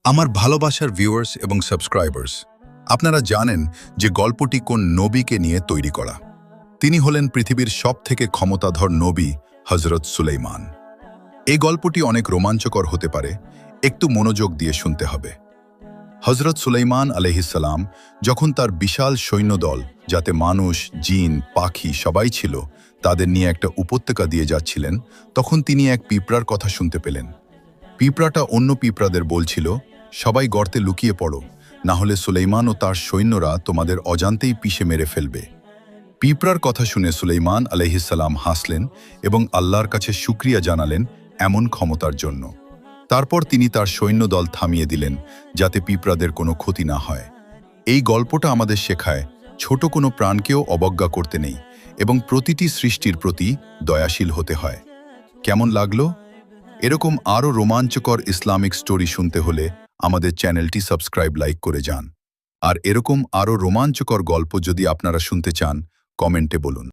আমার ভালোবাসার ভিউয়ার্স এবং সাবস্ক্রাইবার্স, আপনারা জানেন যে গল্পটি কোন নবীকে নিয়ে তৈরি করা। তিনি হলেন পৃথিবীর সবথেকে ক্ষমতাধর নবী হযরত সুলাইমান। এই গল্পটি অনেক রোমাঞ্চকর হতে পারে, একটু মনোযোগ দিয়ে শুনতে হবে। হযরত সুলাইমান আলাইহিসসালাম যখন তার বিশাল সৈন্যদল, যাতে মানুষ, জিন, পাখি সবাই ছিল, তাদের নিয়ে একটা উপত্যকা দিয়ে যাচ্ছিলেন, তখন তিনি এক পিঁপড়ার কথা শুনতে পেলেন। পিঁপড়াটা অন্য পিঁপড়াদের বলছিল, সবাই গর্তে লুকিয়ে পড়ো, না হলে সুলাইমান ও তার সৈন্যরা তোমাদের অজান্তেই পিষে মেরে ফেলবে। পিঁপড়ার কথা শুনে সুলাইমান আলাইহিসসালাম হাসলেন এবং আল্লাহর কাছে শুকরিয়া জানালেন এমন ক্ষমতার জন্য। তারপর তিনি তার সৈন্যদল থামিয়ে দিলেন, যাতে পিঁপড়াদের কোনো ক্ষতি না হয়। এই গল্পটা আমাদের শেখায়, ছোট কোনো প্রাণকেও অবজ্ঞা করতে নেই এবং প্রতিটি সৃষ্টির প্রতি দয়াশীল হতে হয়। কেমন লাগলো? এরকম আরও রোমাঞ্চকর ইসলামিক স্টোরি শুনতে হলে আমাদের চ্যানেলটি সাবস্ক্রাইব, লাইক করে যান। আর এরকম আরও রোমাঞ্চকর গল্প যদি আপনারা শুনতে চান, কমেন্টে বলুন।